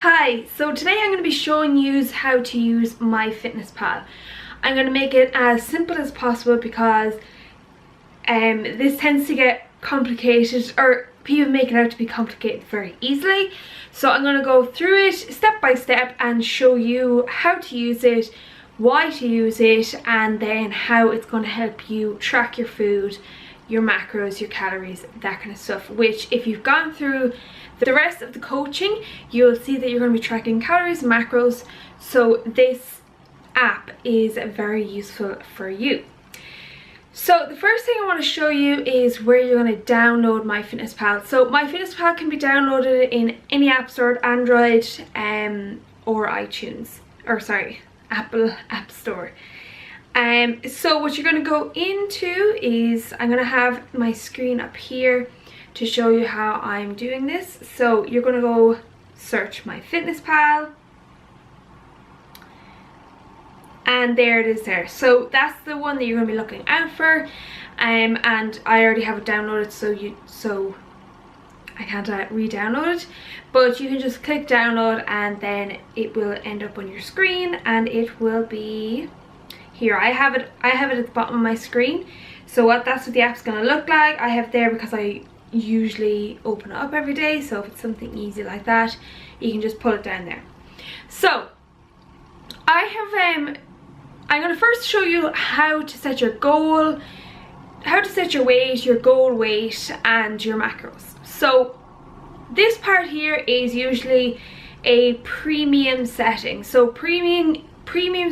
Hi, so today I'm going to be showing you how to use MyFitnessPal. I'm going to make it as simple as possible because this tends to get complicated, or people make it out to be complicated very easily. So I'm going to go through it step by step and show you how to use it, why to use it, and then how it's going to help you track your food, your macros, your calories, that kind of stuff, which if you've gone through the rest of the coaching, you'll see that you're going to be tracking calories and macros. So this app is very useful for you. So the first thing I want to show you is where you're going to download MyFitnessPal. So MyFitnessPal can be downloaded in any app store, Android or iTunes, or sorry, Apple App Store. So what you're going to go into is, I'm going to have my screen up here to show you how I'm doing this. So you're going to go search MyFitnessPal, and there it is there. So that's the one that you're going to be looking out for, and I already have it downloaded, so I can't re-download it, but you can just click download and then it will end up on your screen, and it will be here. I have it at the bottom of my screen. So that's what the app's going to look like. I have it there because I usually open it up every day, so if it's something easy like that, you can just pull it down there. So I have I'm going to first show you how to set your goal, how to set your weight, your goal weight, and your macros. So this part here is usually a premium setting. So premium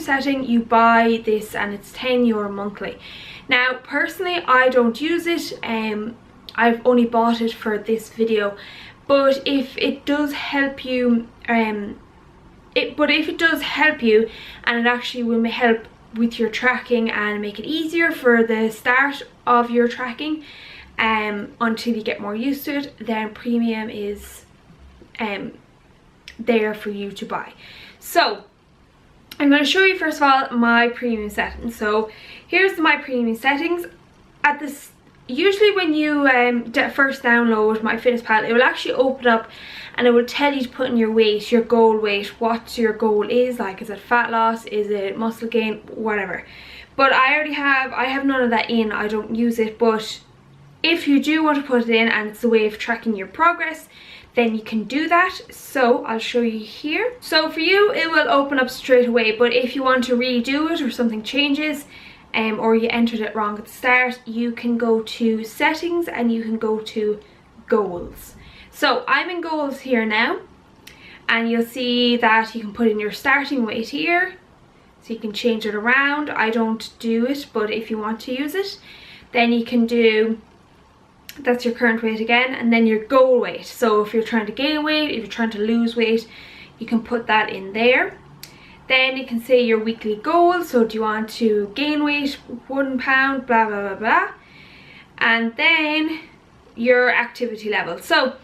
setting, you buy this and it's €10 monthly. Now personally I don't use it, I've only bought it for this video, but if it does help you, and it actually will help with your tracking and make it easier for the start of your tracking until you get more used to it, then premium is there for you to buy. So I'm going to show you first of all my premium settings. So here's my premium settings. Usually when you first download MyFitnessPal, it will actually open up and it will tell you to put in your weight, your goal weight, what your goal is. Like, is it fat loss, is it muscle gain, whatever. But I have none of that in, I don't use it. But if you do want to put it in and it's a way of tracking your progress, then you can do that. So I'll show you here. So for you it will open up straight away, but if you want to redo it or something changes, or you entered it wrong at the start, you can go to settings and you can go to goals. So I'm in goals here now, and you'll see that you can put in your starting weight here, so you can change it around. I don't do it, but if you want to use it, then you can do, that's your current weight again, and then your goal weight. So if you're trying to gain weight, if you're trying to lose weight, you can put that in there. Then you can say your weekly goal. So do you want to gain weight, 1 pound, blah blah blah blah, and then your activity level. So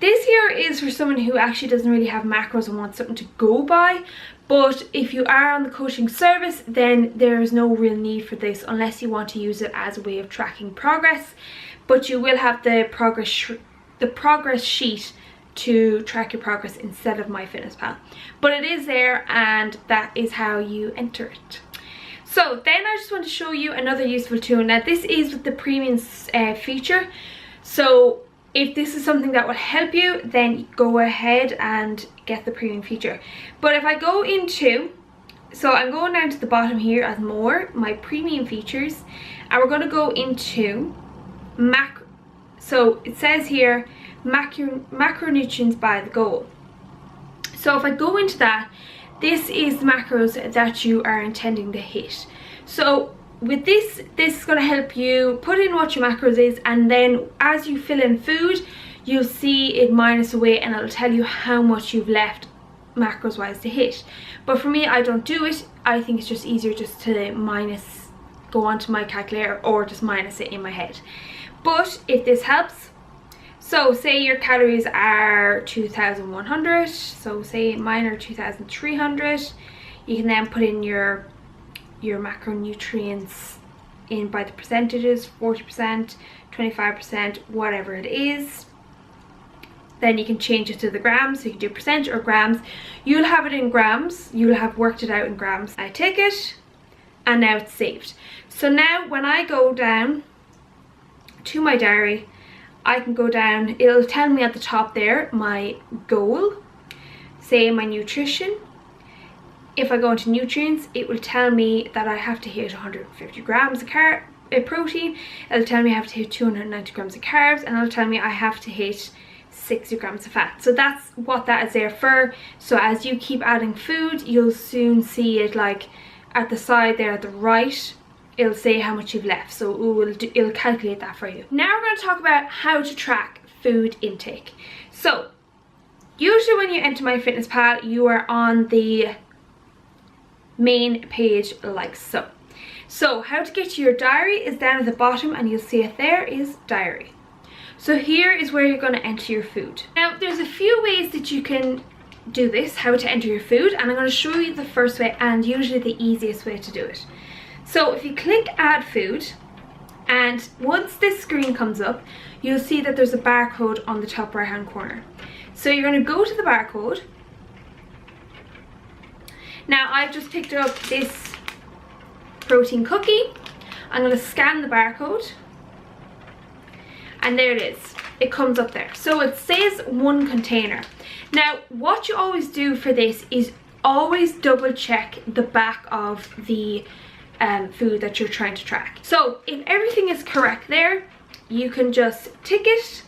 this here is for someone who actually doesn't really have macros and wants something to go by. But if you are on the coaching service, then there is no real need for this unless you want to use it as a way of tracking progress. But you will have the progress sheet to track your progress instead of MyFitnessPal. But it is there, and that is how you enter it. So then I just want to show you another useful tool. Now this is with the premium feature. So if this is something that will help you, then go ahead and get the premium feature. But if I go into, so I'm going down to the bottom here as more, my premium features, and we're going to go into so it says here macronutrients by the goal. So if I go into that, this is the macros that you are intending to hit. So with this is going to help you put in what your macros is, and then as you fill in food, you'll see it minus away and it'll tell you how much you've left macros wise to hit. But for me, I don't do it. I think it's just easier just to go onto my calculator or just minus it in my head. But if this helps, so say your calories are 2,100, so say mine are 2,300, you can then put in your macronutrients in by the percentages, 40%, 25%, whatever it is. then you can change it to the grams. So you can do percent or grams. You'll have it in grams. You'll have worked it out in grams. I tick it, and now it's saved. So now when I go down to my diary, I can go down, it'll tell me at the top there my goal, say my nutrition. If I go into nutrients, it will tell me that I have to hit 150 grams of protein. It'll tell me I have to hit 290 grams of carbs, and it'll tell me I have to hit 60 grams of fat. So that's what that is there for. So as you keep adding food, you'll soon see it like at the side there at the right, it'll say how much you've left. So it'll calculate that for you. Now we're going to talk about how to track food intake. So usually when you enter MyFitnessPal, you are on the main page like so. So how to get to your diary is down at the bottom, and you'll see it there is diary. So here is where you're going to enter your food. Now there's a few ways that you can do this, how to enter your food, and I'm going to show you the first way and usually the easiest way to do it. So if you click add food, and once this screen comes up, you'll see that there's a barcode on the top right hand corner. So you're going to go to the barcode. Now I've just picked up this protein cookie. I'm going to scan the barcode, and there it is. It comes up there. So it says 1 container. Now what you always do for this is always double check the back of the food that you're trying to track. So if everything is correct there, you can just tick it,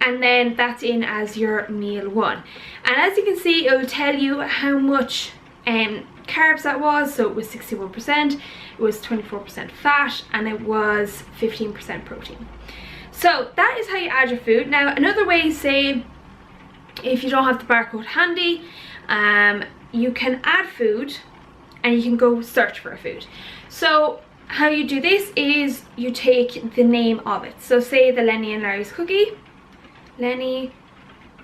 and then that's in as your meal 1. And as you can see, it will tell you how much carbs that was. So it was 61%, it was 24% fat, and it was 15% protein. So that is how you add your food. Now another way, say if you don't have the barcode handy, you can add food and you can go search for a food. So how you do this is you take the name of it. So say the Lenny and Larry's cookie. Lenny.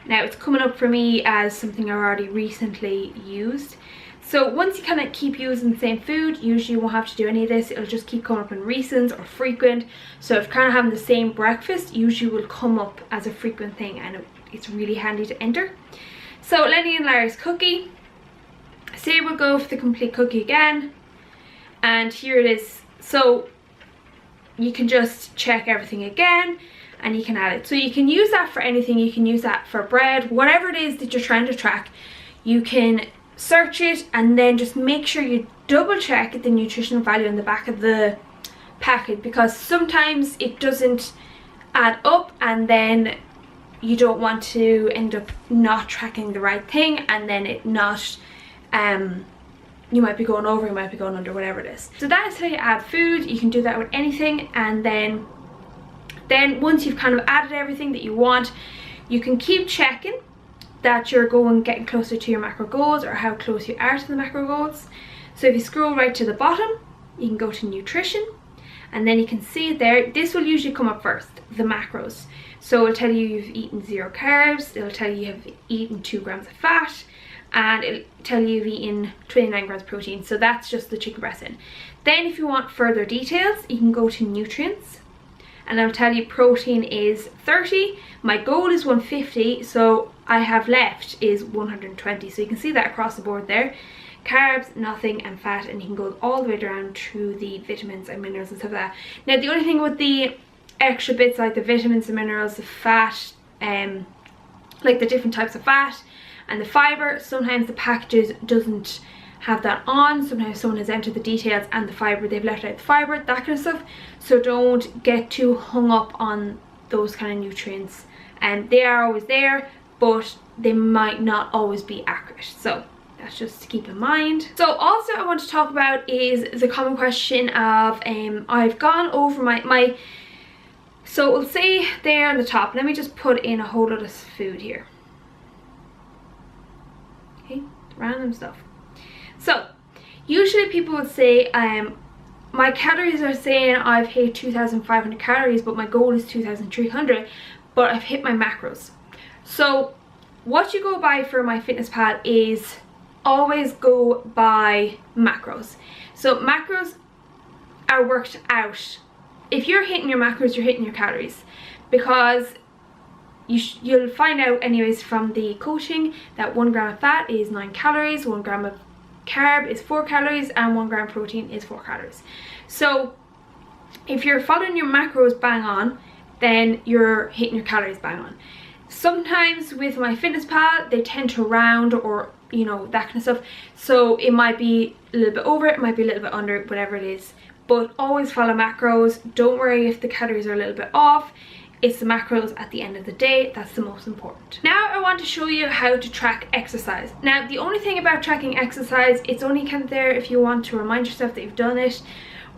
Now it's coming up for me as something I already recently used. So once you kind of keep using the same food, usually you won't have to do any of this. It'll just keep coming up in recents or frequent. So if kind of having the same breakfast, usually will come up as a frequent thing, and it's really handy to enter. So Lenny and Larry's cookie. Say we'll go for the complete cookie again, and here it is. So you can just check everything again, and you can add it. So you can use that for anything. You can use that for bread, whatever it is that you're trying to track. You can search it, and then just make sure you double check the nutritional value on the back of the packet, because sometimes it doesn't add up, and then you don't want to end up not tracking the right thing, and then it not you might be going over, you might be going under, whatever it is. So that is how you add food. You can do that with anything, and then once you've kind of added everything that you want, you can keep checking that you're getting closer to your macro goals, or how close you are to the macro goals. So if you scroll right to the bottom, you can go to nutrition, and then you can see it there. This will usually come up first, the macros. So it'll tell you you've eaten 0 carbs, it'll tell you you've eaten 2 grams of fat, and it'll tell you you've eaten 29 grams of protein. So that's just the chicken breast in. Then if you want further details, you can go to nutrients, and it'll tell you protein is 30, my goal is 150, so I have left is 120. So you can see that across the board there. Carbs, nothing, and fat, and you can go all the way down to the vitamins and minerals and stuff like that. Now the only thing with the extra bits like the vitamins and minerals, the fat, like the different types of fat and the fiber, sometimes the packages doesn't have that on. Sometimes someone has entered the details and the fiber, they've left out the fiber, that kind of stuff. So don't get too hung up on those kind of nutrients, and they are always there, but they might not always be accurate. So that's just to keep in mind. So also I want to talk about is the common question of I've gone over my so we'll say there on the top, let me just put in a whole lot of food here. Okay, random stuff. So usually people would say my calories are saying I've hit 2,500 calories, but my goal is 2,300, but I've hit my macros. So what you go by for MyFitnessPal is always go by macros. So macros are worked out. If you're hitting your macros, you're hitting your calories, because you'll find out anyways from the coaching that 1 gram of fat is 9 calories, 1 gram of carb is 4 calories, and 1 gram protein is 4 calories. So if you're following your macros bang on, then you're hitting your calories bang on. Sometimes with MyFitnessPal, they tend to round, or you know, that kind of stuff, so it might be a little bit over, it might be a little bit under, whatever it is. But always follow macros. Don't worry if the calories are a little bit off. It's the macros at the end of the day that's the most important. Now I want to show you how to track exercise. Now the only thing about tracking exercise, it's only kind of there if you want to remind yourself that you've done it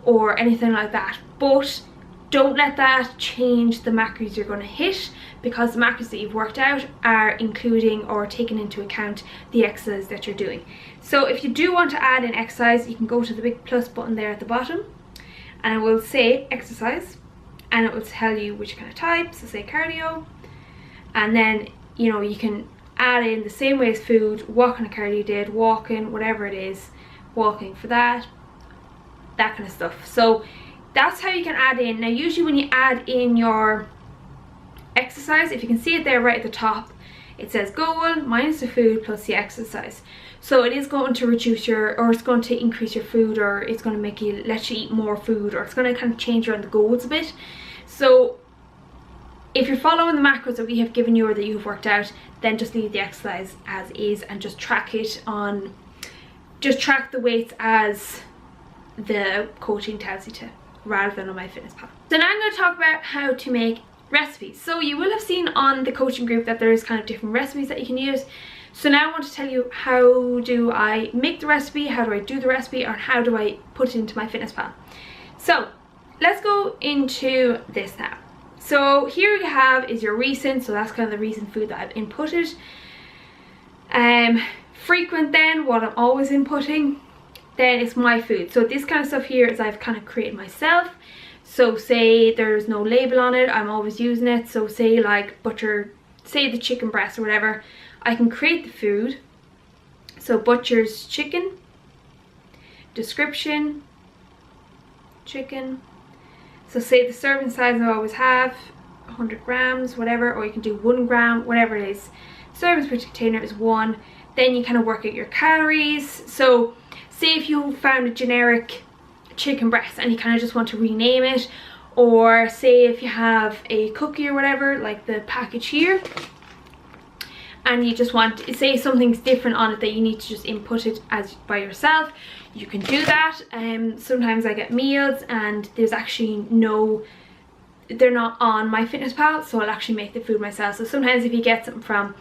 or anything like that, but don't let that change the macros you're going to hit, because the macros that you've worked out are including or taking into account the exercise that you're doing. So if you do want to add in exercise, you can go to the big plus button there at the bottom, and it will say exercise, and it will tell you which kind of type, so say cardio, and then you know, you can add in the same way as food, what kind of cardio you did, walking, whatever it is, walking for that kind of stuff. So that's how you can add in. Now usually when you add in your exercise, if you can see it there right at the top, it says goal minus the food plus the exercise. So it is going to reduce your, or it's going to increase your food, or it's going to make you, let you eat more food, or it's going to kind of change around the goals a bit. So if you're following the macros that we have given you or that you've worked out, then just leave the exercise as is and just track it on, just track the weights as the coaching tells you to, rather than on MyFitnessPal. So now I'm going to talk about how to make recipes. So you will have seen on the coaching group that there's kind of different recipes that you can use. So now I want to tell you, how do I make the recipe, how do I do the recipe, or how do I put it into MyFitnessPal. So let's go into this now. So here you have is your recent, so that's kind of the recent food that I've inputted. Frequent then, what I'm always inputting, then it's my food. So this kind of stuff here is I've kind of created myself. So say there's no label on it, I'm always using it. So say like butcher, say the chicken breast or whatever, I can create the food. So butcher's chicken, description, chicken. So say the serving size I always have, 100 grams, whatever, or you can do 1 gram, whatever it is. Servings per container is 1. Then you kind of work out your calories. So say if you found a generic chicken breast and you kind of just want to rename it, or say if you have a cookie or whatever, like the package here, and you just want to say something's different on it that you need to just input it as by yourself, you can do that. Sometimes I get meals and there's actually no, they're not on MyFitnessPal, so I'll actually make the food myself. So sometimes if you get something from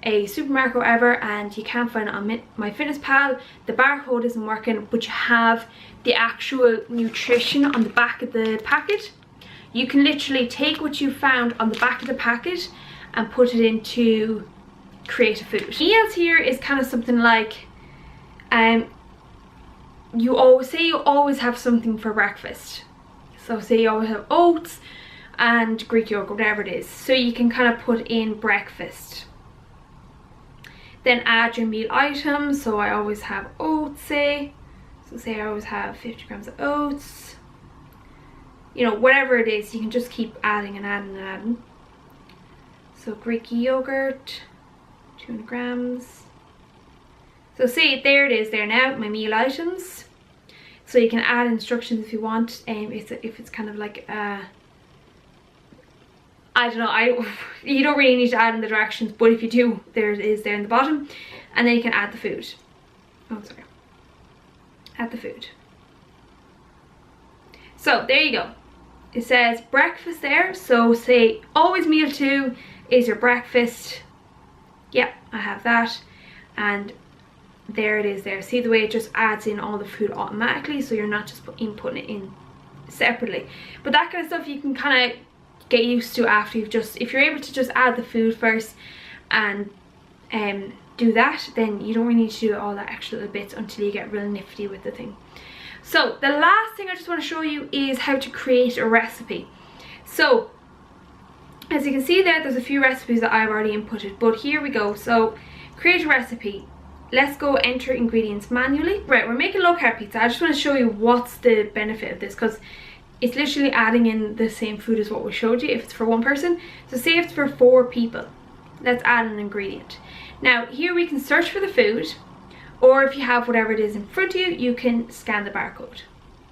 a supermarket or whatever and you can't find it on MyFitnessPal, the barcode isn't working, but you have the actual nutrition on the back of the packet, you can literally take what you found on the back of the packet and put it into create a food. Meals here is kind of something like, you always have something for breakfast. So say you always have oats and Greek yogurt, whatever it is. So you can kind of put in breakfast. Then add your meal items. So I always have oats, say. So say I always have 50 grams of oats. You know, whatever it is, you can just keep adding and adding and adding. So Greek yogurt, 200 grams. So see, there it is there now, my meal items. So you can add instructions if you want, if it's kind of like I don't know, you don't really need to add in the directions, but if you do, there it is there in the bottom. And then you can add the food. Oh, sorry. Add the food. So there you go. It says breakfast there. So say always meal 2 is your breakfast. Yeah, I have that. And there it is there. See the way it just adds in all the food automatically, so you're not just inputting it in separately. But that kind of stuff you can kind of get used to after you've just, if you're able to just add the food first and do that, then you don't really need to do all that extra little bits until you get real nifty with the thing. So the last thing I just want to show you is how to create a recipe. So as you can see there's a few recipes that I've already inputted, but here we go. So create a recipe. Let's go enter ingredients manually. Right, we're making low carb pizza. I just want to show you what's the benefit of this, because it's literally adding in the same food as what we showed you if it's for one person. So say if it's for 4 people, let's add an ingredient. Now here we can search for the food, or if you have whatever it is in front of you, you can scan the barcode.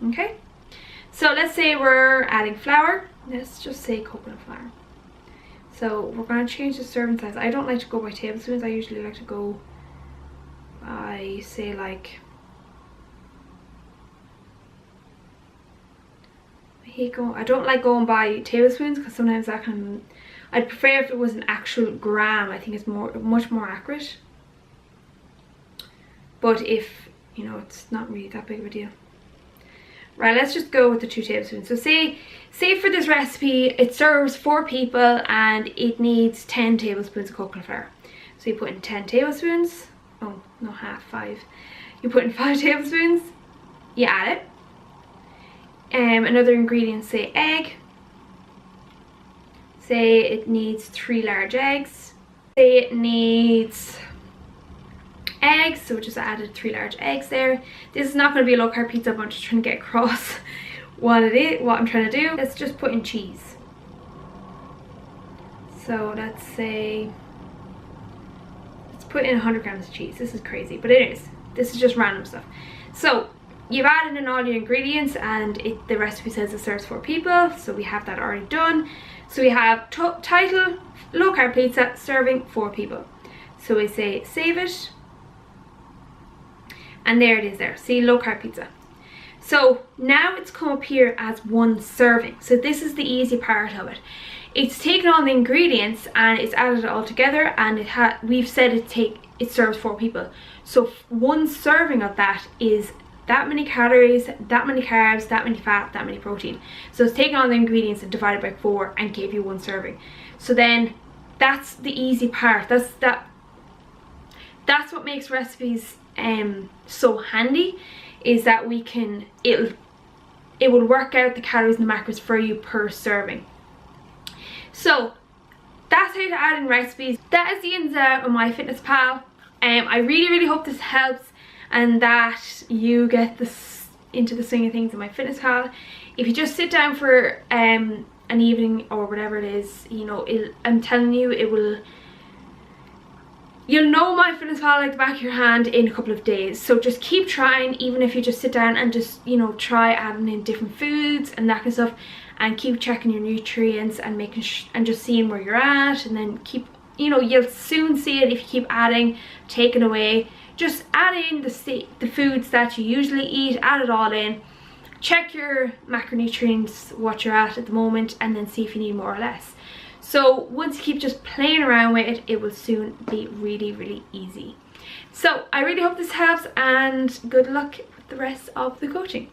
Okay, so let's say we're adding flour. Let's just say coconut flour. So we're going to change the serving size. I don't like to go by tablespoons. I usually like to go by, say, like, I don't like going by tablespoons because sometimes that can, I'd prefer if it was an actual gram. I think it's much more accurate. But if, you know, it's not really that big of a deal. Right, let's just go with the 2 tablespoons. So say for this recipe, it serves 4 people and it needs 10 tablespoons of coconut flour. So you put in 10 tablespoons. Oh, no, half, 5. You put in 5 tablespoons. You add it. Another ingredient, say egg. Say it needs 3 large eggs. Say it needs eggs, so just added 3 large eggs there. This is not going to be a low carb pizza, but I'm just trying to get across what I'm trying to do. Let's just put in cheese. So let's say, let's put in 100 grams of cheese. This is crazy, but it is. This is just random stuff. So you've added in all your ingredients, and the recipe says it serves 4 people, so we have that already done. So we have title, low carb pizza, serving 4 people. So we say save it, and there it is there. See, low carb pizza. So now it's come up here as 1 serving. So this is the easy part of it. It's taken all the ingredients and it's added it all together, and we've said it serves 4 people. So 1 serving of that is that many calories, that many carbs, that many fat, that many protein. So it's taken all the ingredients and divided by 4 and gave you 1 serving. So then that's the easy part. That's what makes recipes so handy, is that we can, it will work out the calories and the macros for you per serving. So that's how to add in recipes. That is the ins and outs of MyFitnessPal. I really hope this helps and that you get this into the swing of things in MyFitnessPal. If you just sit down for an evening or whatever it is, you know, I'm telling you, you'll know MyFitnessPal like the back of your hand in a couple of days. So just keep trying, even if you just sit down and just, you know, try adding in different foods and that kind of stuff, and keep checking your nutrients and making and just seeing where you're at, and then keep, you know, you'll soon see it if you keep adding, taking away. Just add in the foods that you usually eat, add it all in, check your macronutrients, what you're at the moment, and then see if you need more or less. So once you keep just playing around with it, it will soon be really easy. So I really hope this helps, and good luck with the rest of the coaching.